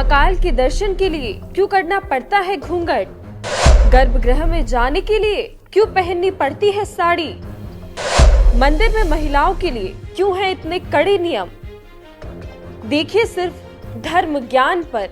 महाकाल के दर्शन के लिए क्यों करना पड़ता है घूंघट? गर्भगृह में जाने के लिए क्यों पहननी पड़ती है साड़ी? मंदिर में महिलाओं के लिए क्यों है इतने कड़े नियम? देखिए सिर्फ धर्म ज्ञान पर।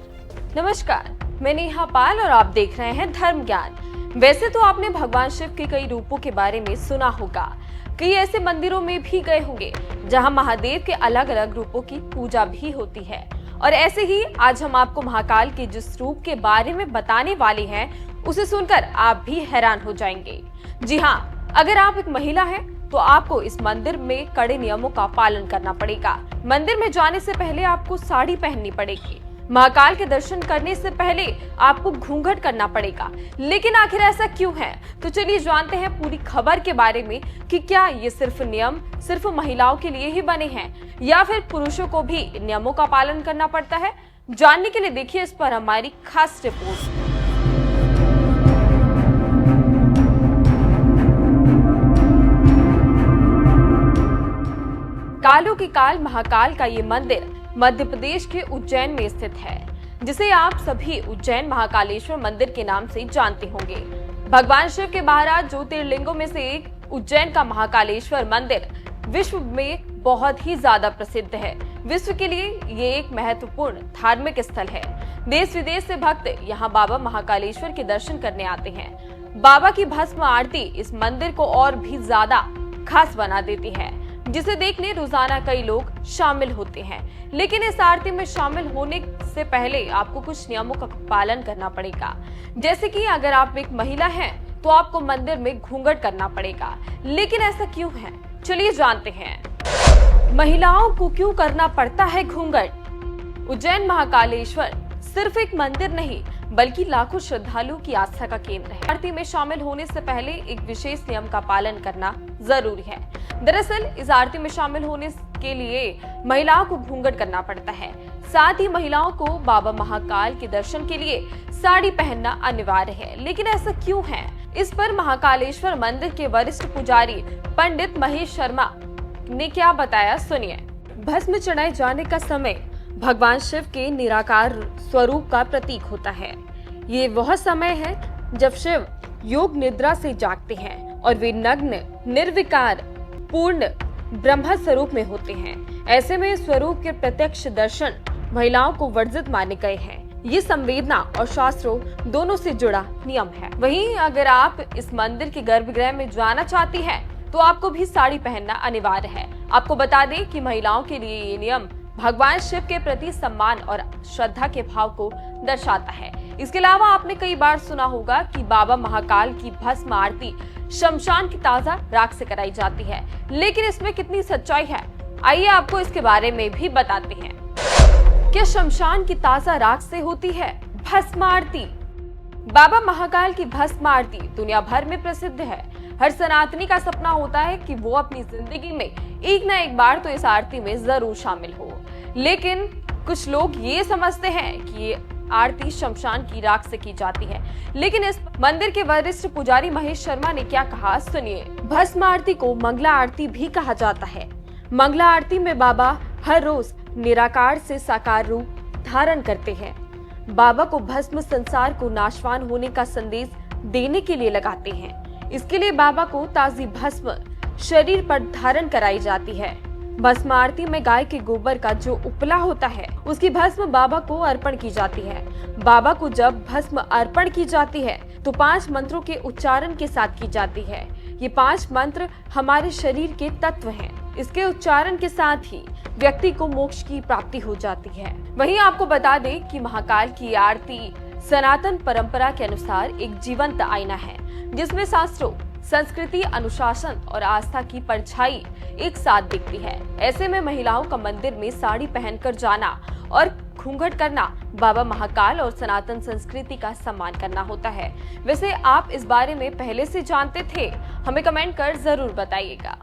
नमस्कार, मैं नेहा पाल और आप देख रहे हैं धर्म ज्ञान। वैसे तो आपने भगवान शिव के कई रूपों के बारे में सुना होगा, कई ऐसे मंदिरों में भी गए होंगे जहां महादेव के अलग अलग रूपों की पूजा भी होती है। और ऐसे ही आज हम आपको महाकाल के जिस रूप के बारे में बताने वाले हैं, उसे सुनकर आप भी हैरान हो जाएंगे। जी हाँ, अगर आप एक महिला हैं तो आपको इस मंदिर में कड़े नियमों का पालन करना पड़ेगा। मंदिर में जाने से पहले आपको साड़ी पहननी पड़ेगी। महाकाल के दर्शन करने से पहले आपको घूंघट करना पड़ेगा। लेकिन आखिर ऐसा क्यों है? तो चलिए जानते हैं पूरी खबर के बारे में कि क्या ये सिर्फ नियम सिर्फ महिलाओं के लिए ही बने हैं या फिर पुरुषों को भी नियमों का पालन करना पड़ता है। जानने के लिए देखिए इस पर हमारी खास रिपोर्ट। कालों की काल महाकाल का ये मंदिर मध्य प्रदेश के उज्जैन में स्थित है, जिसे आप सभी उज्जैन महाकालेश्वर मंदिर के नाम से जानते होंगे। भगवान शिव के 12 ज्योतिर्लिंगों में से एक उज्जैन का महाकालेश्वर मंदिर विश्व में बहुत ही ज्यादा प्रसिद्ध है। विश्व के लिए ये एक महत्वपूर्ण धार्मिक स्थल है। देश विदेश से भक्त यहाँ बाबा महाकालेश्वर के दर्शन करने आते हैं। बाबा की भस्म आरती इस मंदिर को और भी ज्यादा खास बना देती है, जिसे देखने रोजाना कई लोग शामिल होते हैं। लेकिन इस आरती में शामिल होने से पहले आपको कुछ नियमों का पालन करना पड़ेगा। जैसे कि अगर आप एक महिला हैं तो आपको मंदिर में घूंघट करना पड़ेगा। लेकिन ऐसा क्यों है, चलिए जानते हैं। महिलाओं को क्यों करना पड़ता है घूंघट? उज्जैन महाकालेश्वर सिर्फ एक मंदिर नहीं बल्कि लाखों श्रद्धालुओं की आस्था का केंद्र है। आरती में शामिल होने से पहले एक विशेष नियम का पालन करना जरूरी है। दरअसल इस आरती में शामिल होने के लिए महिलाओं को घूंघट करना पड़ता है। साथ ही महिलाओं को बाबा महाकाल के दर्शन के लिए साड़ी पहनना अनिवार्य है। लेकिन ऐसा क्यों है? इस पर महाकालेश्वर मंदिर के वरिष्ठ पुजारी पंडित महेश शर्मा ने क्या बताया, सुनिए। भस्म चढ़ाए जाने का समय भगवान शिव के निराकार स्वरूप का प्रतीक होता है। ये वह समय है जब शिव योग निद्रा से जागते हैं और वे नग्न निर्विकार पूर्ण ब्रह्म स्वरूप में होते हैं। ऐसे में स्वरूप के प्रत्यक्ष दर्शन महिलाओं को वर्जित माने गए हैं। ये संवेदना और शास्त्रों दोनों से जुड़ा नियम है। वहीं अगर आप इस मंदिर के गर्भगृह में जाना चाहती हैं, तो आपको भी साड़ी पहनना अनिवार्य है। आपको बता दें कि महिलाओं के लिए ये नियम भगवान शिव के प्रति सम्मान और श्रद्धा के भाव को दर्शाता है। इसके अलावा आपने कई बार सुना होगा कि बाबा महाकाल की भस्म आरती शमशान की ताजा राख से कराई जाती है। लेकिन इसमें कितनी सच्चाई है, आइए आपको इसके बारे में भी बताते हैं। क्या शमशान की ताजा राख से होती है भस्म आरती? बाबा महाकाल की भस्म आरती दुनिया भर में प्रसिद्ध है। हर सनातनी का सपना होता है कि वो अपनी जिंदगी में एक ना एक बार तो इस आरती में जरूर शामिल हो। लेकिन कुछ लोग ये समझते हैं कि ये आरती शमशान की राख से की जाती है। लेकिन इस मंदिर के वरिष्ठ पुजारी महेश शर्मा ने क्या कहा, सुनिए। भस्म आरती को मंगला आरती भी कहा जाता है। मंगला आरती में बाबा हर रोज निराकार से साकार रूप धारण करते हैं। बाबा को भस्म संसार को नाशवान होने का संदेश देने के लिए लगाते हैं। इसके लिए बाबा को ताजी भस्म शरीर पर धारण कराई जाती है। भस्म आरती में गाय के गोबर का जो उपला होता है, उसकी भस्म बाबा को अर्पण की जाती है। बाबा को जब भस्म अर्पण की जाती है तो 5 मंत्रों के उच्चारण के साथ की जाती है। ये 5 मंत्र हमारे शरीर के तत्व हैं। इसके उच्चारण के साथ ही व्यक्ति को मोक्ष की प्राप्ति हो जाती है। वहीं आपको बता दें कि महाकाल की आरती सनातन परंपरा के अनुसार एक जीवंत आईना है, जिसमें शास्त्रों, संस्कृति, अनुशासन और आस्था की परछाई एक साथ दिखती है। ऐसे में महिलाओं का मंदिर में साड़ी पहनकर जाना और घूंघट करना बाबा महाकाल और सनातन संस्कृति का सम्मान करना होता है। वैसे आप इस बारे में पहले से जानते थे? हमें कमेंट कर जरूर बताइएगा।